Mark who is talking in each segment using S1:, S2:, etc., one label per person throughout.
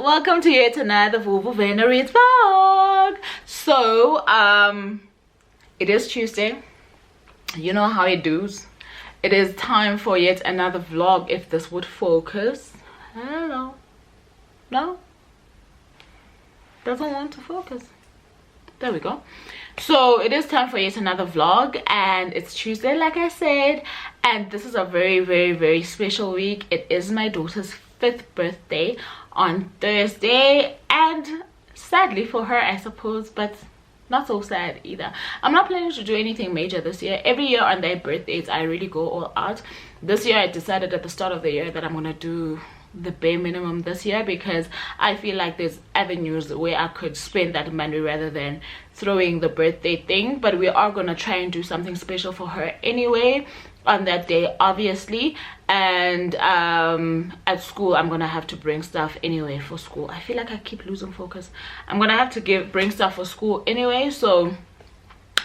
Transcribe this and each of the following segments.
S1: welcome to yet another VVR Veda vlog. So it is Tuesday. You know how it does. It is time for yet another vlog. If this would focus, I don't know. No, doesn't want to focus. There we go. So it is time for yet another vlog, and it's Tuesday like I said, and this is a very special week. It is my daughter's 5th birthday on Thursday, and sadly for her, I suppose, but not so sad either. I'm not planning to do anything major this year. Every year on their birthdays I really go all out. This year I decided at the start of the year that I'm gonna do the bare minimum this year, because I feel like there's avenues where I could spend that money rather than throwing the birthday thing. But we are gonna try and do something special for her anyway on that day, obviously. And at school I'm gonna have to bring stuff anyway for school. I feel like I keep losing focus. I'm gonna have to bring stuff for school anyway, so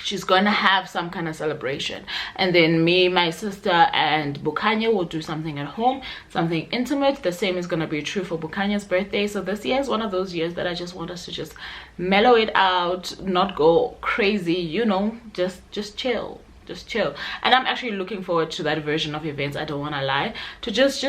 S1: she's gonna have some kind of celebration. And then me, my sister, and Bukanya will do something at home, something intimate. The same is gonna be true for Bukanya's birthday. So this year is one of those years that I just want us to just mellow it out, not go crazy, you know, just chill. And I'm actually looking forward to that version of events, I don't want to lie, to just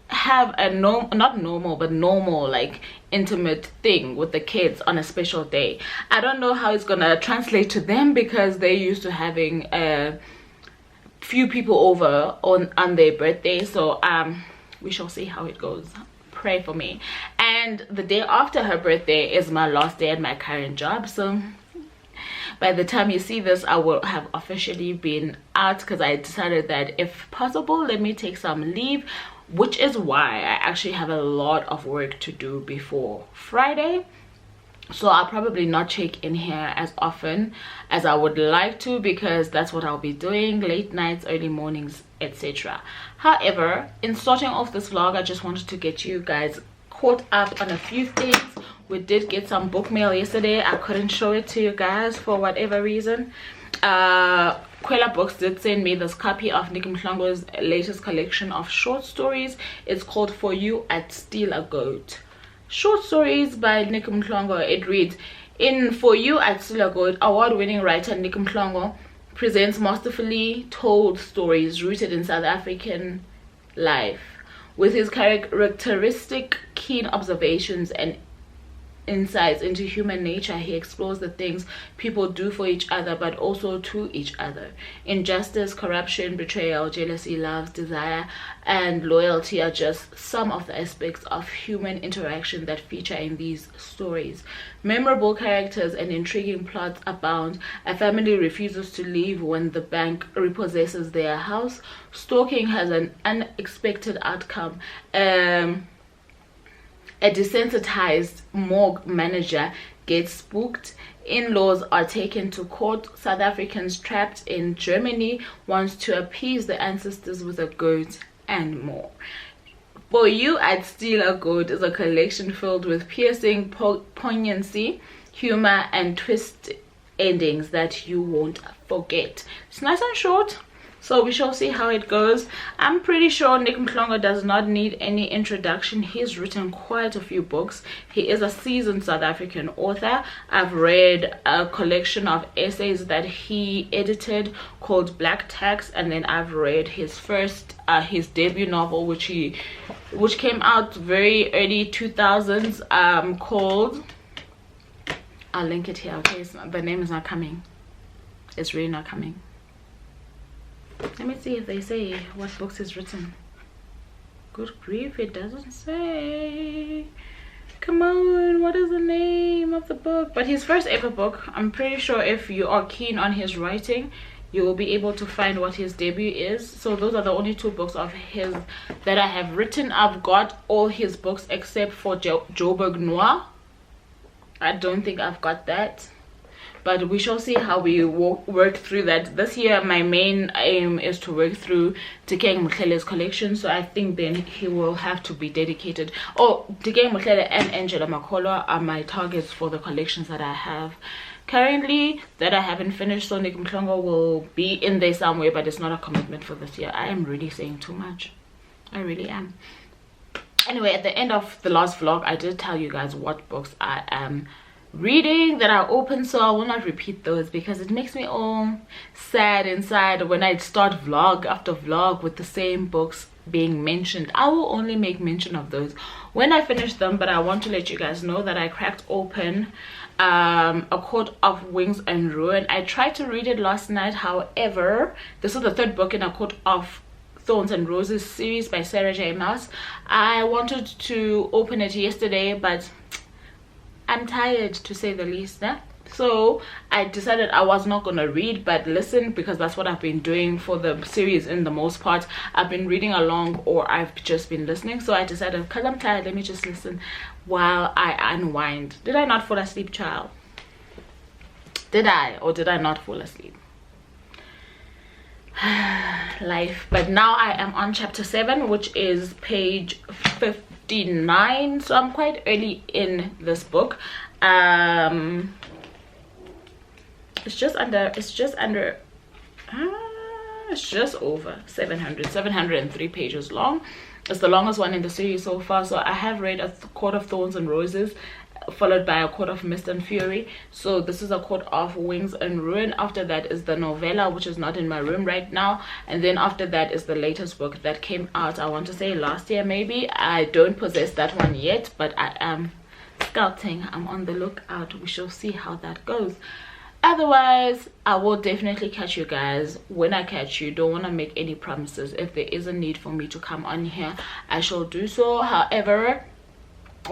S1: have a not normal but normal, like, intimate thing with the kids on a special day. I don't know how it's gonna translate to them, because they're used to having a few people over on their birthday. So we shall see how it goes. Pray for me. And the day after her birthday is my last day at my current job, so by the time you see this, I will have officially been out, because I decided that if possible, let me take some leave, which is why I actually have a lot of work to do before Friday. So I'll probably not check in here as often as I would like to, because that's what I'll be doing, late nights, early mornings, etc. However, in starting off this vlog, I just wanted to get you guys caught up on a few things. We did get some book mail yesterday. I couldn't show it to you guys for whatever reason. Kwela Books did send me this copy of Nick Mhlongo's latest collection of short stories. It's called For You I'd Steal a Goat. Short stories by Nick Mhlongo. It reads, in For You I'd Steal a Goat, award-winning writer Nick Mhlongo presents masterfully told stories rooted in South African life. With his characteristic keen observations and insights into human nature, he explores the things people do for each other, but also to each other. Injustice, corruption, betrayal, jealousy, love, desire, and loyalty are just some of the aspects of human interaction that feature in these stories. Memorable characters and intriguing plots abound. A family refuses to leave when the bank repossesses their house. Stalking has an unexpected outcome. A desensitized morgue manager gets spooked. In-laws are taken to court. South Africans trapped in Germany wants to appease the ancestors with a goat, and more. For You I'd Steal a Goat is a collection filled with piercing poignancy, humor, and twist endings that you won't forget. It's nice and short, so we shall see how it goes. I'm pretty sure Nick Mhlongo does not need any introduction. He's written quite a few books. He is a seasoned South African author. I've read a collection of essays that he edited called Black Tax, and then I've read his first his debut novel, which came out very early 2000s, called, I'll link it here, okay? The name is not coming. It's really not coming. Let me see if they say what books he's written. Good grief, it doesn't say. Come on, what is the name of the book? But his first ever book, I'm pretty sure if you are keen on his writing, you will be able to find what his debut is. So those are the only 2 books of his that I have written. I've got all his books except for Joburg Noir. I don't think I've got that, but we shall see how we work through that. This year my main aim is to work through Tekeng Mohlele's collection, so I think then he will have to be dedicated. Tekeng Mohlele and Angela Makholwa are my targets for the collections that I have currently that I haven't finished. So Nick Mhlongo will be in there somewhere, but it's not a commitment for this year. I am really saying too much. I really am. Anyway, at the end of the last vlog, I did tell you guys what books I am reading that are open, so I will not repeat those because it makes me all sad inside when I start vlog after vlog with the same books being mentioned. I will only make mention of those when I finish them, but I want to let you guys know that I cracked open A Court of Wings and Ruin. I tried to read it last night, however this is the third book in A Court of Thorns and Roses series by Sarah J. Maas. I wanted to open it yesterday, but I'm tired, to say the least, eh? So I decided I was not gonna read but listen, because that's what I've been doing for the series. In the most part, I've been reading along or I've just been listening. So I decided, because I'm tired, let me just listen while I unwind. Did I not fall asleep, child? Did I, or did I not fall asleep? Life. But now I am on chapter 7, which is page 59, so I'm quite early in this book. It's just over 703 pages long. It's the longest one in the series so far. So I have read A Court of Thorns and Roses, followed by A Court of Mist and Fury. So this is A Court of Wings and Ruin. After that is the novella, which is not in my room right now, and then after that is the latest book that came out, I want to say last year maybe. I don't possess that one yet, but I am scouting. I'm on the lookout. We shall see how that goes. Otherwise, I will definitely catch you guys when I catch you. Don't want to make any promises. If there is a need for me to come on here, I shall do so. However,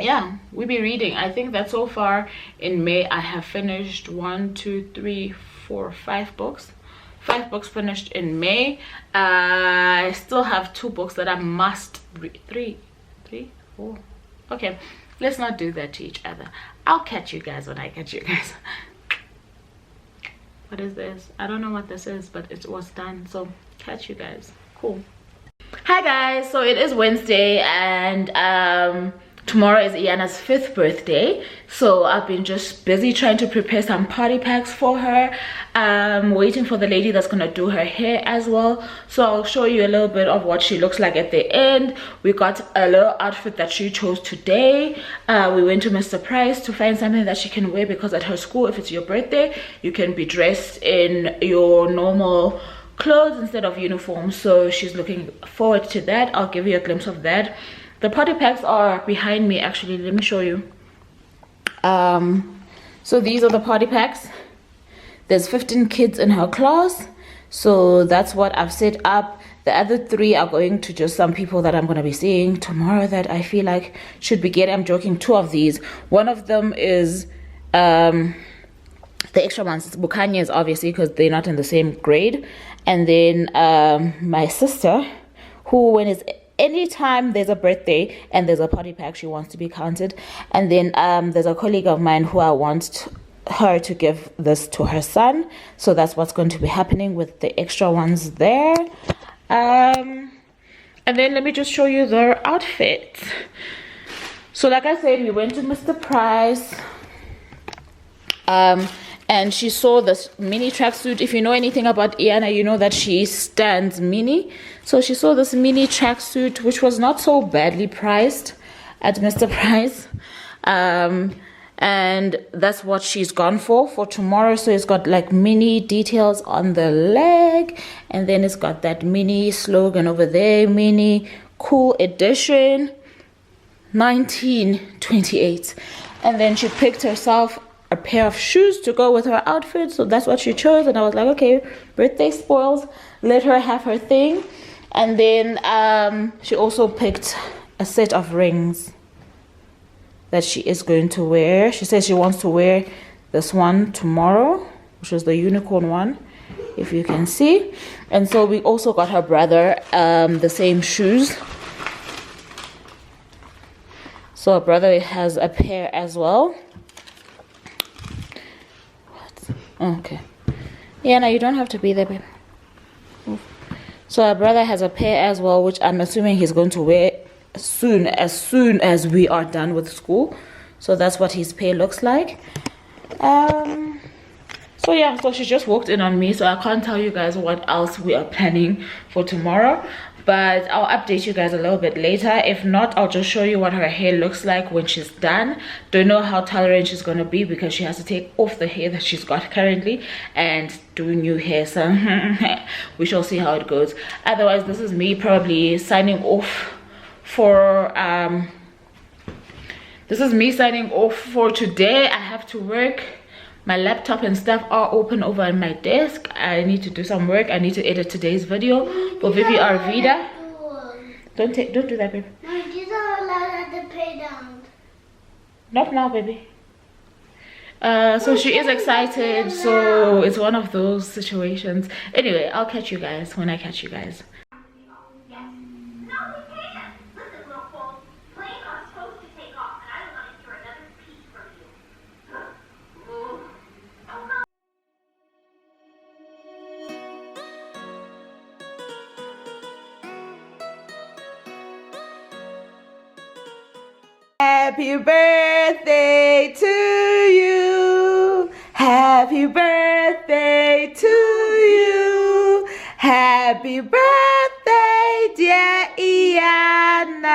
S1: yeah, we'll be reading. I think that so far in May I have finished 1, 2, 3, 4, 5 books. 5 books finished in May. I still have 2 books that I must read. 3, 4. Okay, let's not do that to each other. I'll catch you guys when I catch you guys. What is this? I don't know what this is, but it was done. So catch you guys. Cool. Hi guys, so it is Wednesday, and tomorrow is Iyana's 5th birthday. So I've been just busy trying to prepare some party packs for her. Waiting for the lady that's gonna do her hair as well. So I'll show you a little bit of what she looks like at the end. We got a little outfit that she chose today. We went to Mr. Price to find something that she can wear, because at her school, if it's your birthday, you can be dressed in your normal clothes instead of uniform. So she's looking forward to that. I'll give you a glimpse of that. The party packs are behind me. Actually, let me show you. So these are the party packs. There's 15 kids in her class, so that's what I've set up. The other 3 are going to just some people that I'm going to be seeing tomorrow that I feel like should be getting. I'm joking, 2 of these. One of them is the extra ones. It's Bukanya's, obviously, because they're not in the same grade. And then my sister, who, when it's anytime there's a birthday and there's a party pack, she wants to be counted. And then there's a colleague of mine who I want her to give this to her son, so that's what's going to be happening with the extra ones there. And then let me just show you their outfits. So like I said, we went to Mr. Price, and she saw this mini tracksuit. If you know anything about Iyana, you know that she stands mini. So she saw this mini tracksuit, which was not so badly priced at Mr. Price. And that's what she's gone for tomorrow. So it's got like mini details on the leg, and then it's got that mini slogan over there, mini cool edition 1928. And then she picked herself a pair of shoes to go with her outfit, so that's what she chose. And I was like, okay, birthday spoils, let her have her thing. And then she also picked a set of rings that she is going to wear. She says she wants to wear this one tomorrow, which is the unicorn one, if you can see. And so we also got her brother the same shoes. So her brother has a pair as well. Okay. Yeah, no, you don't have to be there, babe. So her brother has a pair as well, which I'm assuming he's going to wear as soon as we are done with school. So that's what his pair looks like. So So yeah, so she just walked in on me, so I can't tell you guys what else we are planning for tomorrow, but I'll update you guys a little bit later. If not, I'll just show you what her hair looks like when she's done. Don't know how tolerant she's gonna be because she has to take off the hair that she's got currently and do new hair, so we shall see how it goes. Otherwise, this is me probably signing off for today. I have to work. My laptop and stuff are open over on my desk. I need to do some work. I need to edit today's video for VVR Veda. Don't do that, baby.
S2: No, these are allowed at the playground.
S1: Not now, baby. So she is excited, so it's one of those situations. Anyway, I'll catch you guys when I catch you guys. Happy birthday to you. Happy birthday to you. Happy birthday, dear Iyana.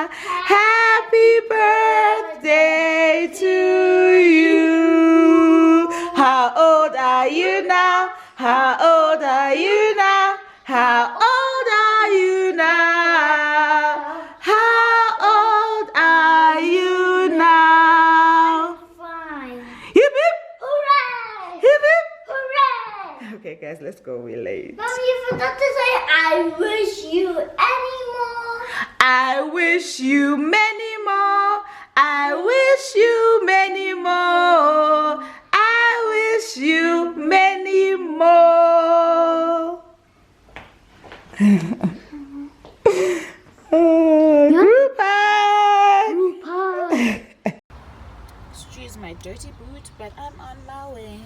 S1: Happy birthday to you. How old are you now? How old are you now? How old are you now? How old are you now?
S2: 5.
S1: Hip hip!
S2: Hooray!
S1: Hip hip!
S2: Hooray!
S1: Okay guys, let's go. We're late.
S2: Mom, you forgot to say I wish you any more.
S1: I wish you many more. I wish you many more. I wish you many more. Group hug.
S2: Group hug.
S1: Excuse my dirty boot, but I'm on my way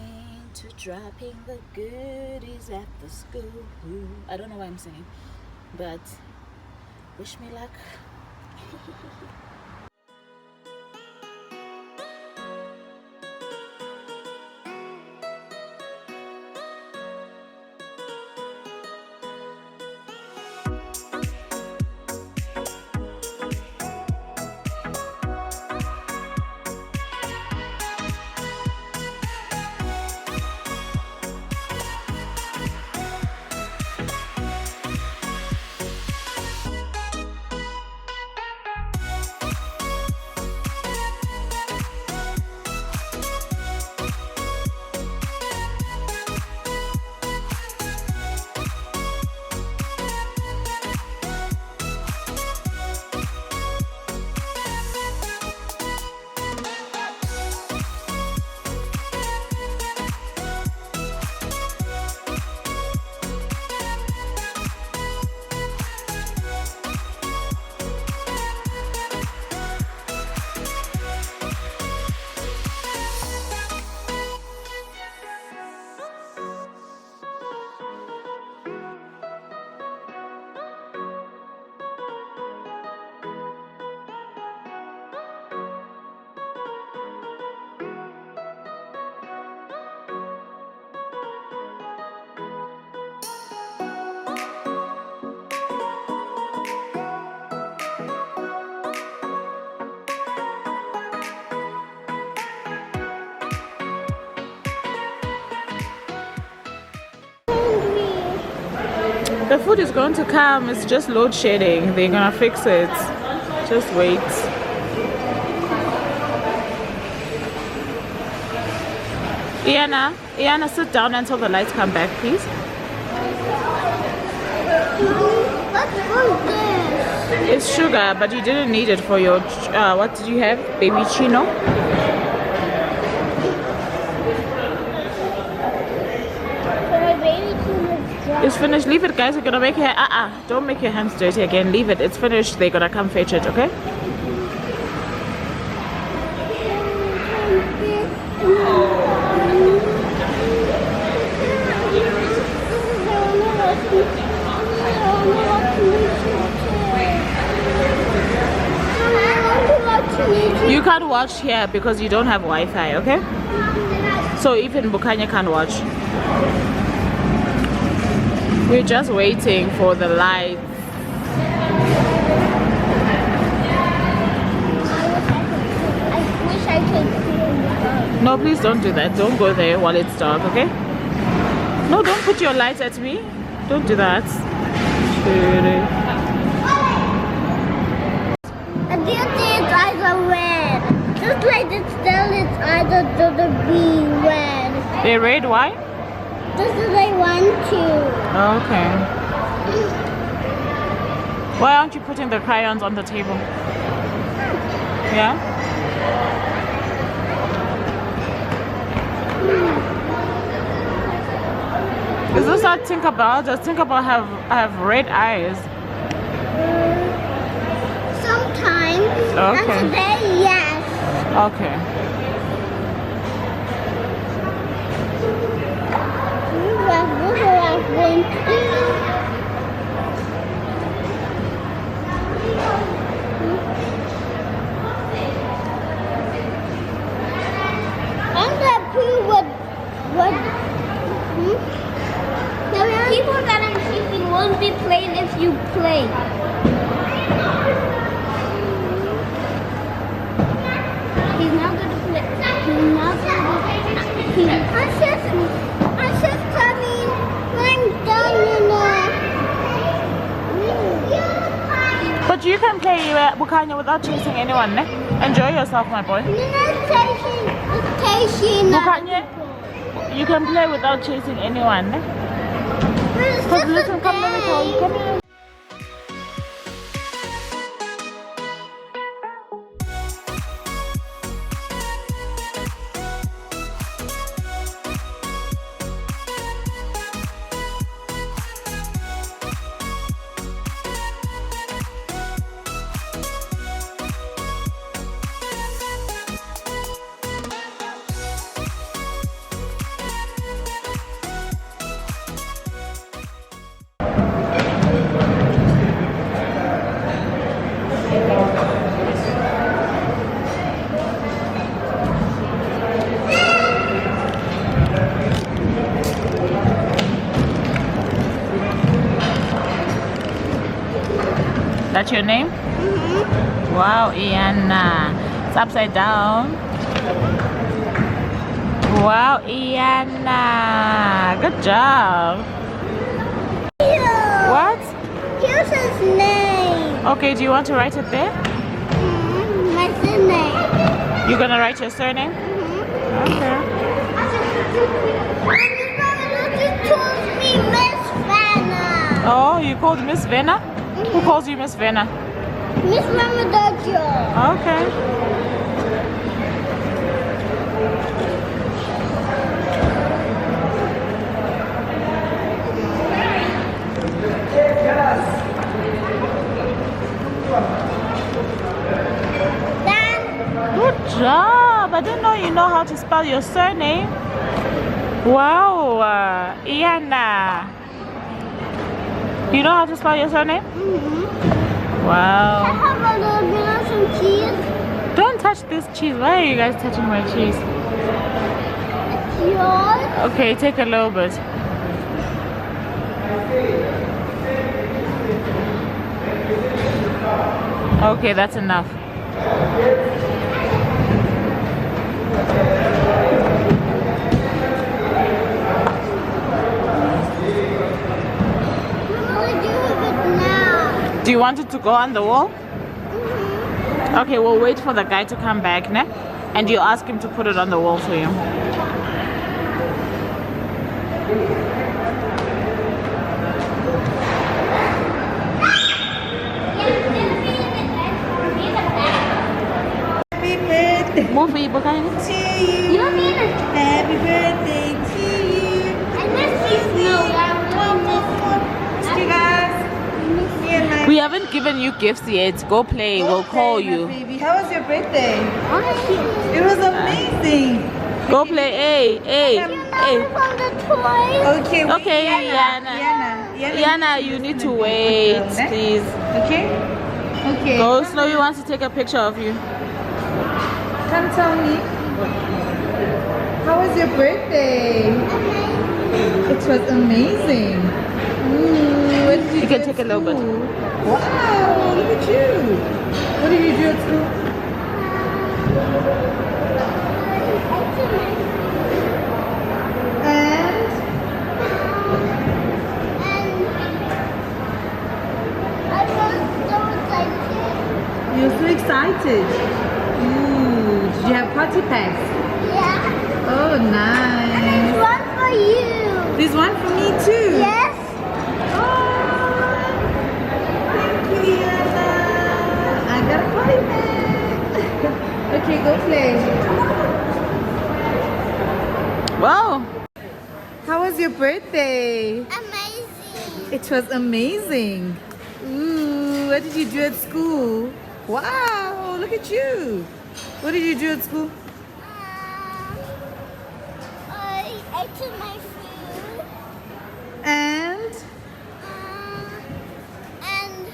S1: to dropping the goodies at the school. I don't know why I'm singing, but wish me luck. The food is going to come. It's just load shedding. They're gonna fix it. Just wait. Iyana, sit down until the lights come back, please.
S2: What was this?
S1: It's sugar, but you didn't need it for your what did you have? Baby chino? It's finished. Leave it, guys. We're gonna make your don't make your hands dirty again. Leave it. It's finished. They're gonna come fetch it, okay? You can't watch here because you don't have Wi-Fi, okay? So even Bukanya can't watch. We're just waiting for the lights.
S2: I wish I could see in the dark.
S1: No, please don't do that. Don't go there while it's dark, okay? No, don't put your lights at me. Don't do that.
S2: I think it's either red. Just like the still, it's either the be red.
S1: They're red, why?
S2: This is I want to.
S1: Okay. Why aren't you putting the crayons on the table? Yeah? Is this what Tinkerbell? Does Tinkerbell have red eyes?
S2: Sometimes.
S1: Okay.
S2: And today, yes.
S1: Okay.
S2: People that I'm keeping won't be playing if you play. He's not gonna play. He's not gonna play. I'm just coming. I'm done, you know.
S1: But you can play Bukanya without chasing anyone, ne? Enjoy yourself, my boy. Bukanya, you can play without chasing anyone, ne? Listen, come let me tell you. Come here. That's your name? Mm-hmm. Wow, Iyana. It's upside down. Wow, Iyana. Good job.
S2: Yeah.
S1: What?
S2: Here's his name.
S1: Okay, do you want to write it there?
S2: Mm-hmm. My surname.
S1: You're gonna write your surname?
S2: Mm-hmm.
S1: Okay.
S2: You told me Miss Vanna.
S1: Oh, you called Miss Vena? Who calls you Miss Vena?
S2: Miss Ramadagio.
S1: Okay.
S2: Then,
S1: Good job. I didn't know you know how to spell your surname. Wow, Iyana. You know how to spell your surname?
S2: I
S1: Wow.
S2: have a little bit of some cheese.
S1: Don't touch this cheese. Why are you guys touching my cheese?
S2: It's yours.
S1: Okay, take a little bit. Okay, that's enough. Do you want it to go on the wall? Okay, we'll wait for the guy to come back, ne? And you ask him to put it on the wall for you.
S3: Happy birthday
S1: Movie, Bukani.
S3: to you. Happy birthday to you. You guys.
S1: We haven't given you gifts yet. Go play. We'll call you.
S3: Baby, how was your birthday? It was amazing.
S1: Go play. Hey, hey, hey.
S3: Okay. Wait,
S1: Okay, Iyana. Iyana, you need to wait, please.
S3: Okay. Okay.
S1: Go. Snowy wants to take a picture of you.
S3: Come tell me. How was your birthday? It was amazing. What did you do
S1: can
S3: at
S1: take a little bit.
S3: school? Wow, look at you. What did you do at school? And?
S2: I was so excited.
S3: You're so excited. Ooh, did you have party packs?
S2: Yeah.
S3: Oh, nice.
S2: There's one for you.
S3: There's one for me too.
S2: Yes.
S3: Oh, thank you, Iyana. I got a party pack. Okay, go play.
S1: Wow.
S3: How was your birthday?
S2: Amazing.
S3: It was amazing. Ooh, what did you do at school? Wow, look at you. What did you do at school?
S2: I ate my food.
S3: And?
S2: And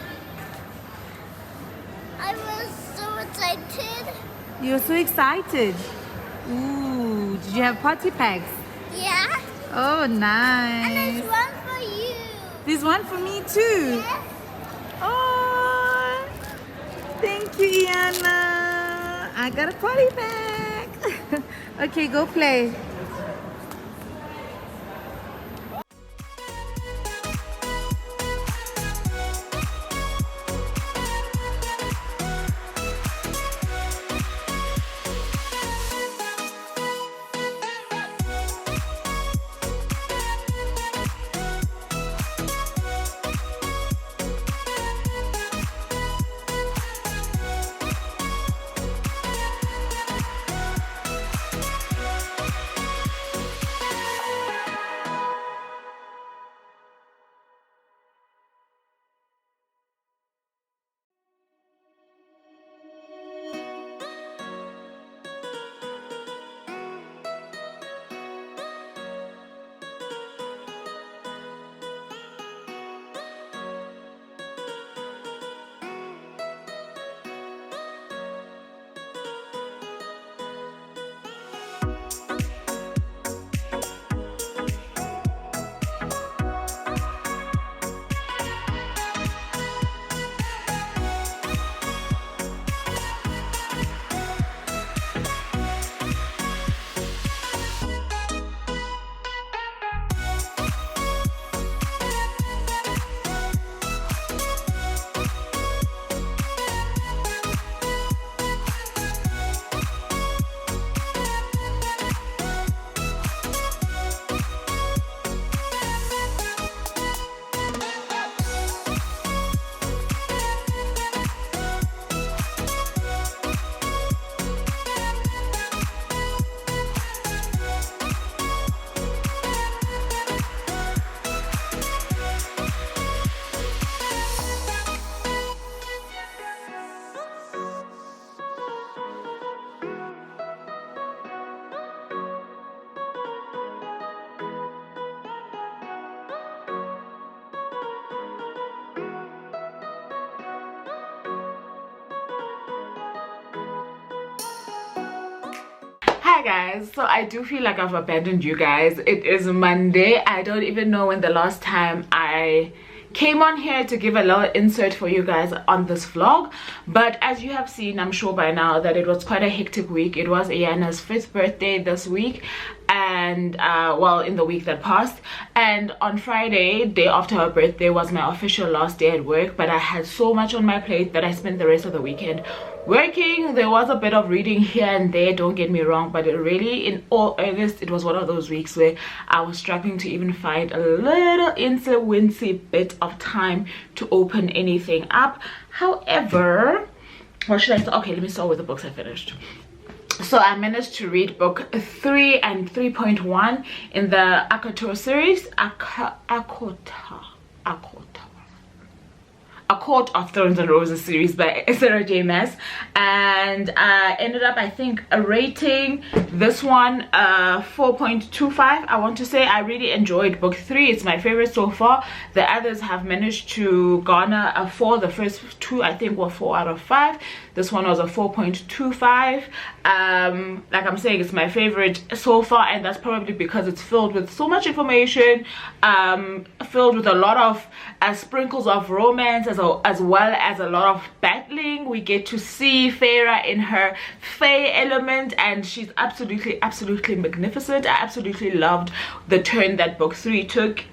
S2: I was so excited.
S3: You were so excited. Ooh, did you have party packs?
S2: Yeah.
S3: Oh,
S2: And
S3: nice.
S2: there's one for you.
S3: There's one for me too.
S2: Yes.
S3: Oh, thank you, Iyana. I got a party pack. Okay, go play.
S1: Hi guys, so I do feel like I've abandoned you guys. It is Monday. I don't even know when the last time I came on here to give a little insert for you guys on this vlog, but as you have seen, I'm sure by now, that it was quite a hectic week. It was Iyana's 5th birthday this week, and well, in the week that passed, and on Friday, day after her birthday, was my official last day at work. But I had so much on my plate that I spent the rest of the weekend working. There was a bit of reading here and there, don't get me wrong, but it really, in all earnest, it was one of those weeks where I was struggling to even find a little wincy bit of time to open anything up. However, what should I start? Okay, let me start with the books I finished. So I managed to read book 3 and 3.1 in the xoxo series. A Court of Thorns and Roses series by Sarah J Maas, and I ended up, I think, rating this one 4.25. I want to say I really enjoyed book 3. It's my favorite so far. The others have managed to garner a 4. The first 2 I think were 4 out of 5. This one was a 4.25. Like I'm saying, it's my favorite so far, and that's probably because it's filled with so much information, filled with a lot of sprinkles of romance, as well as a lot of battling. We get to see Feyre in her Fae element, and she's absolutely magnificent. I absolutely loved the turn that book 3 took.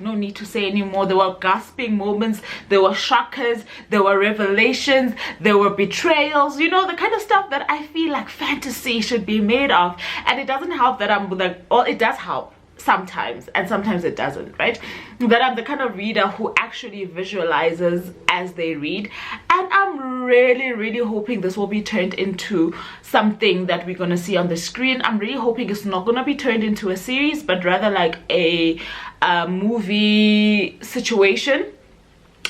S1: No need to say anymore. There were gasping moments, there were shockers, there were revelations, there were betrayals, you know, the kind of stuff that I feel like fantasy should be made of. And it doesn't help that I'm like, well, it does help sometimes, and sometimes it doesn't, right? That I'm the kind of reader who actually visualizes as they read, and I'm really hoping this will be turned into something that we're gonna see on the screen. I'm really hoping it's not gonna be turned into a series, but rather like a movie situation.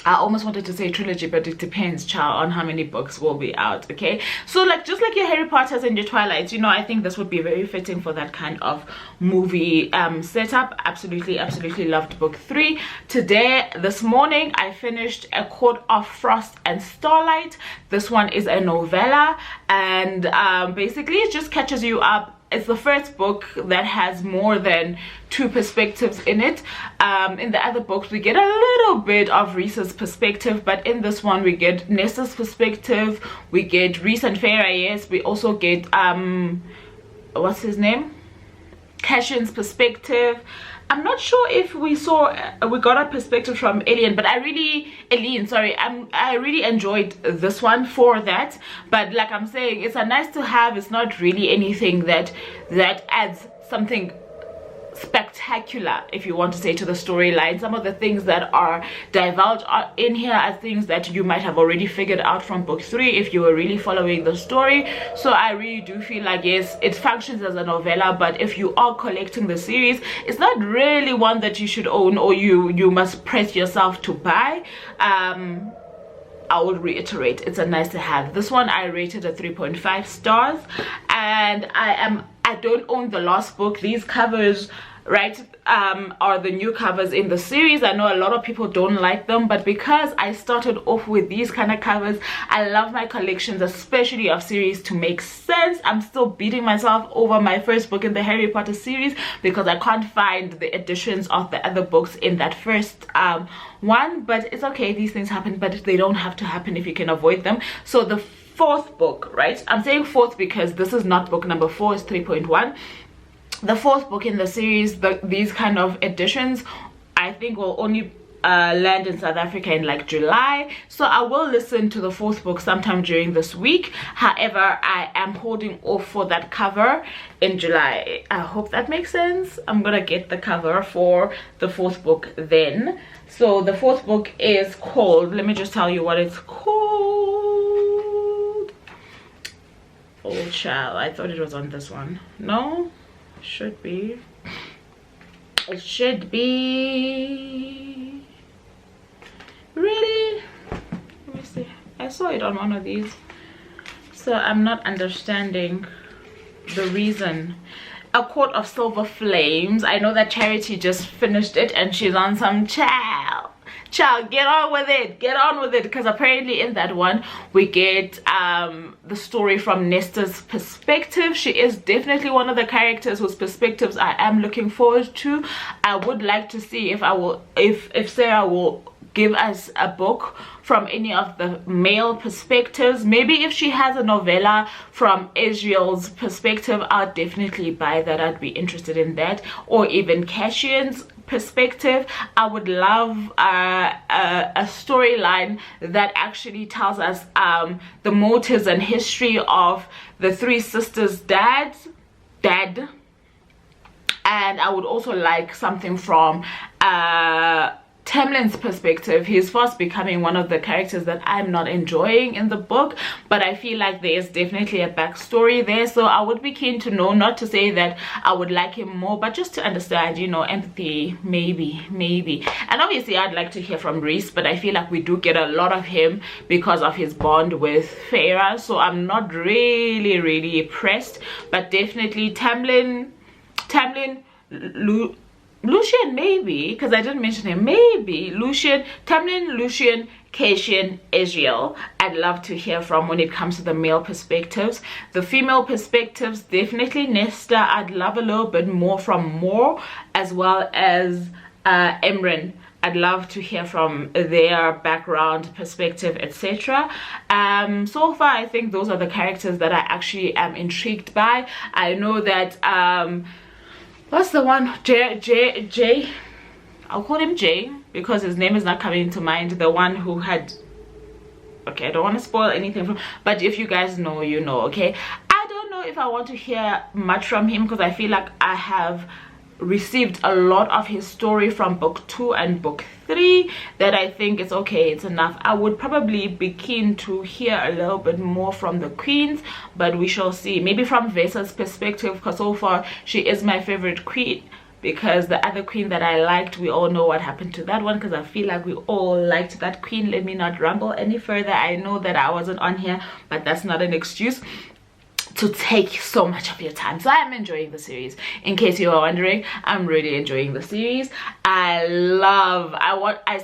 S1: I almost wanted to say trilogy, but it depends, child, on how many books will be out. Okay, so like just like your Harry Potters and your Twilights, you know, I think this would be very fitting for that kind of movie setup. Absolutely loved book 3. This morning I finished A Court of Frost and Starlight. This one is a novella, and basically it just catches you up. It's the first book that has more than 2 perspectives in it. In the other books we get a little bit of Reese's perspective, but in this one we get Nesta's perspective, we get Reese and Feyre, yes, we also get what's his name, Cassian's perspective. I'm not sure if we got a perspective from Eileen, but I really enjoyed this one for that. But like I'm saying, it's a nice to have. It's not really anything that adds something spectacular, if you want to say, to the storyline. Some of the things that are divulged in here are things that you might have already figured out from book 3 if you were really following the story. So I really do feel like, yes, it functions as a novella, but if you are collecting the series, it's not really one that you should own or you must press yourself to buy. I will reiterate, it's a nice to have. This one I rated a 3.5 stars, and I don't own the last book. These covers, right, are the new covers in the series. I know a lot of people don't like them, but because I started off with these kind of covers, I love my collections, especially of series, to make sense. I'm still beating myself over my first book in the Harry Potter series because I can't find the editions of the other books in that first one, but it's okay, these things happen, but they don't have to happen if you can avoid them. So the 4th book, right, I'm saying 4th because this is not book number 4, it's 3.1. The 4th book in the series, these kind of editions, I think will only land in South Africa in like July, so I will listen to the 4th book sometime during this week. However, I am holding off for that cover in July. I hope that makes sense. I'm gonna get the cover for the 4th book then. So the 4th book is called, let me just tell you what it's called. Oh child, I thought it was on this one. No, should be, it should be, really, let me see, I saw it on one of these, so I'm not understanding the reason. A Court of Silver Flames. I know that Charity just finished it and she's on some child, get on with it, because apparently in that one we get the story from Nesta's perspective. She is definitely one of the characters whose perspectives I am looking forward to. I would like to see if Sarah will give us a book from any of the male perspectives. Maybe if she has a novella from Israel's perspective, I'll definitely buy that. I'd be interested in that. Or even Cassian's perspective. I would love a storyline that actually tells us the motives and history of the 3 sisters' dad. And I would also like something from Tamlin's perspective, he's fast becoming one of the characters that I'm not enjoying in the book, but I feel like there's definitely a backstory there, so I would be keen to know, not to say that I would like him more, but just to understand, you know, empathy, maybe. And obviously I'd like to hear from Reese, but I feel like we do get a lot of him because of his bond with Feyre, so I'm not really impressed. But definitely Tamlin, Lucian, maybe, because I didn't mention him, maybe Lucian, Tamlin, Lucian, Cassian, Ezreal, I'd love to hear from when it comes to the male perspectives. The female perspectives, definitely Nesta, I'd love a little bit more from Moore, as well as Emran. I'd love to hear from their background, perspective, etc. So far I think those are the characters that I actually am intrigued by. I know that what's the one, Jay, I'll call him Jay because his name is not coming to mind, the one who had, okay, I don't want to spoil anything from, but if you guys know, you know, okay. I don't know if I want to hear much from him because I feel like I have received a lot of his story from book 2 and book 3 that I think it's okay, it's enough. I would probably be keen to hear a little bit more from the queens, but we shall see. Maybe from Vesa's perspective, because so far she is my favorite queen, because the other queen that I liked, we all know what happened to that one, because I feel like we all liked that queen. Let me not ramble any further. I know that I wasn't on here, but that's not an excuse to take so much of your time. So I'm enjoying the series. In case you are wondering, I'm really enjoying the series. I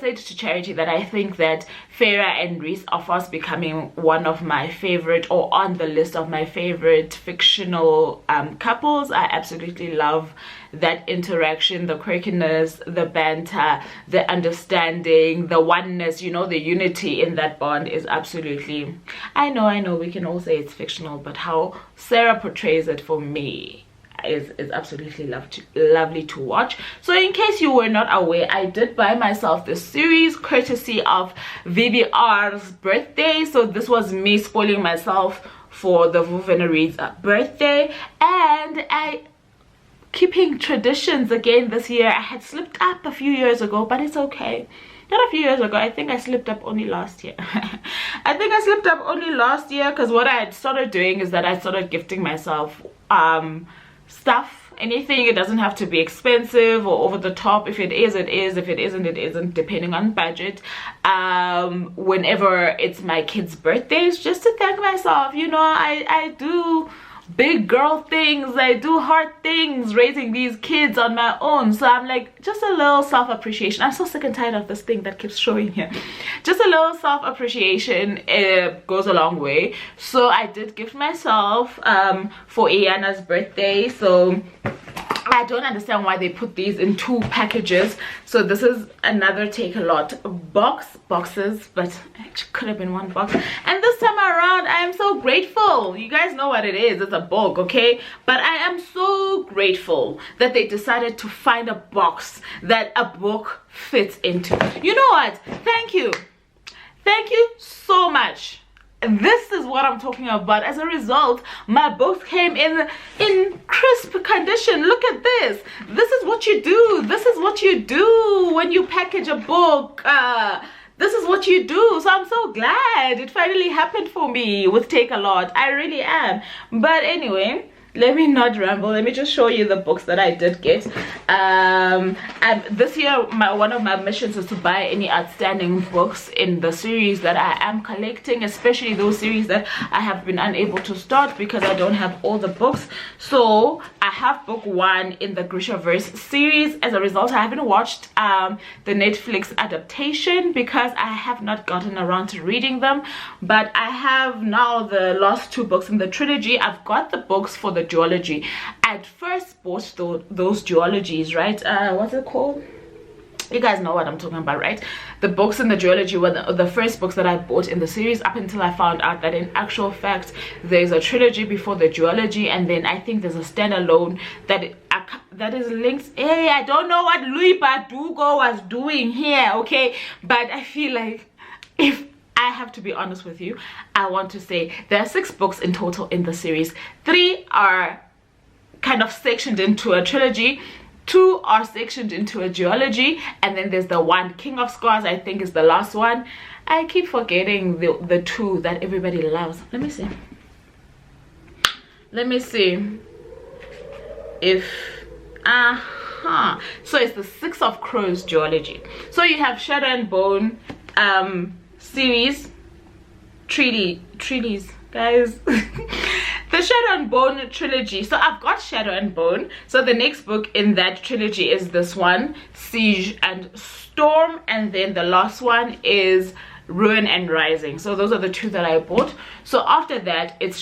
S1: said to Charity that I think that Feyre and Reese are fast becoming one of my favorite, or on the list of my favorite fictional couples. I absolutely love that interaction, the quirkiness, the banter, the understanding, the oneness, you know, the unity in that bond is absolutely, I know we can all say it's fictional, but how Sarah portrays it for me is absolutely lovely to watch. So in case you were not aware, I did buy myself this series courtesy of VVR's birthday. So this was me spoiling myself for the Vuvu's birthday, and keeping traditions again this year. I had slipped up a few years ago, but it's okay. Not a few years ago, I think I slipped up only last year. I think I slipped up only last year because what I had started doing is that I started gifting myself stuff, anything. It doesn't have to be expensive or over the top. If it is, it is. If it isn't, it isn't, depending on budget. Whenever it's my kids' birthdays, just to thank myself, you know, I do big girl things, I do hard things raising these kids on my own, so I'm like, just a little self-appreciation. I'm so sick and tired of this thing that keeps showing here. Just a little self-appreciation goes a long way. So I did gift myself for Iyana's birthday. So I don't understand why they put these in 2 packages. So this is another Take a Lot boxes, but it could have been 1 box. And this time around, I am so grateful. You guys know what it is. It's a book, okay? But I am so grateful that they decided to find a box that a book fits into. You know what? Thank you so much. This is what I'm talking about. As a result, my books came in crisp condition. Look at this. This is what you do. This is what you do when you package a book. This is what you do. So I'm so glad it finally happened for me with Take a Lot. I really am. But anyway, let me not ramble. Let me just show you the books that I did get. And this year, one of my missions is to buy any outstanding books in the series that I am collecting, especially those series that I have been unable to start because I don't have all the books. So I have book 1 in the Grishaverse series. As a result, I haven't watched the Netflix adaptation because I have not gotten around to reading them. But I have now the last 2 books in the trilogy. I've got the books for the duology. I first bought those duologies, right? What's it called? You guys know what I'm talking about, right? The books in the duology were the first books that I bought in the series, up until I found out that in actual fact there's a trilogy before the duology, and then I think there's a standalone that is linked. Hey, I don't know what Louis Bardugo was doing here, okay? But I feel like, if I have to be honest with you, I want to say there are 6 books in total in the series. 3 are kind of sectioned into a trilogy. 2 are sectioned into a duology, and then there's the one King of Scars, I think is the last one. I keep forgetting the 2 that everybody loves. Let me see if so it's the 6 of Crows duology. So you have Shadow and Bone series trilogies, guys. The Shadow and Bone trilogy. So I've got Shadow and Bone. So the next book in that trilogy is this one, Siege and Storm, and then the last one is Ruin and Rising. So those are the 2 that I bought. So after that, it's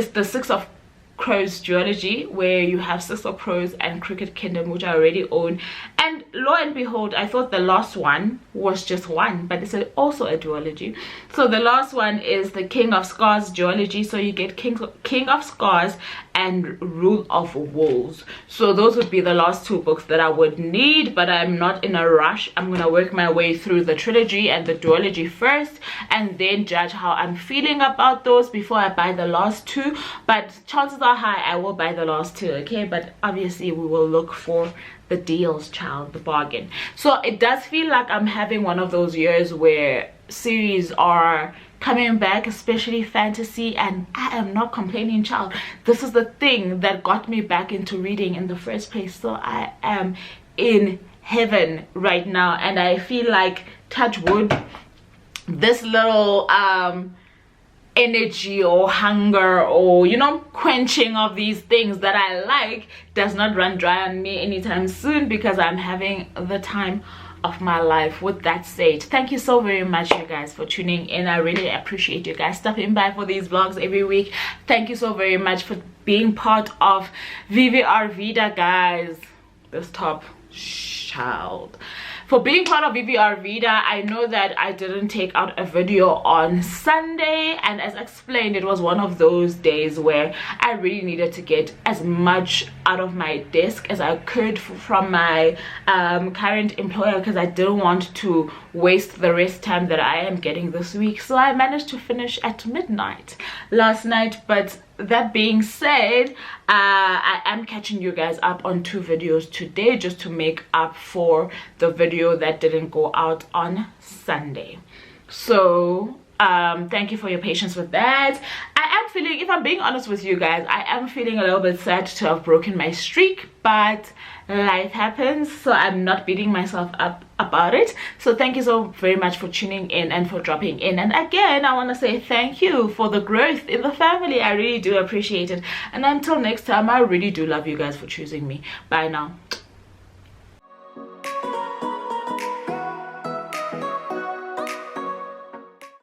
S1: the 6 of Crows duology, where you have 6 of Crows and Cricket Kingdom, which I already own. And lo and behold, I thought the last one was just one, but it's also a duology. So the last one is the King of Scars duology. So you get King of Scars and Rule of Wolves. So those would be the last 2 books that I would need, but I'm not in a rush. I'm gonna work my way through the trilogy and the duology first, and then judge how I'm feeling about those before I buy the last 2. But chances are high I will buy the last 2, okay? But obviously we will look for the deals, child, the bargain. So it does feel like I'm having one of those years where series are coming back, especially fantasy, and I am not complaining, child. This is the thing that got me back into reading in the first place. So I am in heaven right now, and I feel like, touch wood, this little energy or hunger or, you know, quenching of these things that I like does not run dry on me anytime soon, because I'm having the time of my life. With that said, thank you so very much, you guys, for tuning in. I really appreciate you guys stopping by for these vlogs every week. Thank you so very much for being part of VVR Veda, guys. This top child, for being part of VVR Veda. I know that I didn't take out a video on Sunday, and as explained, it was one of those days where I really needed to get as much out of my desk as I could from my current employer, because I didn't want to waste the rest time that I am getting this week. So I managed to finish at midnight last night. But that being said, I am catching you guys up on 2 videos today, just to make up for the video that didn't go out on Sunday. So thank you for your patience with that. I am feeling, if I'm being honest with you guys, I am feeling a little bit sad to have broken my streak, but life happens, so I'm not beating myself up about it. So thank you so very much for tuning in and for dropping in. And again, I want to say thank you for the growth in the family. I really do appreciate it. And until next time, I really do love you guys for choosing me. Bye now.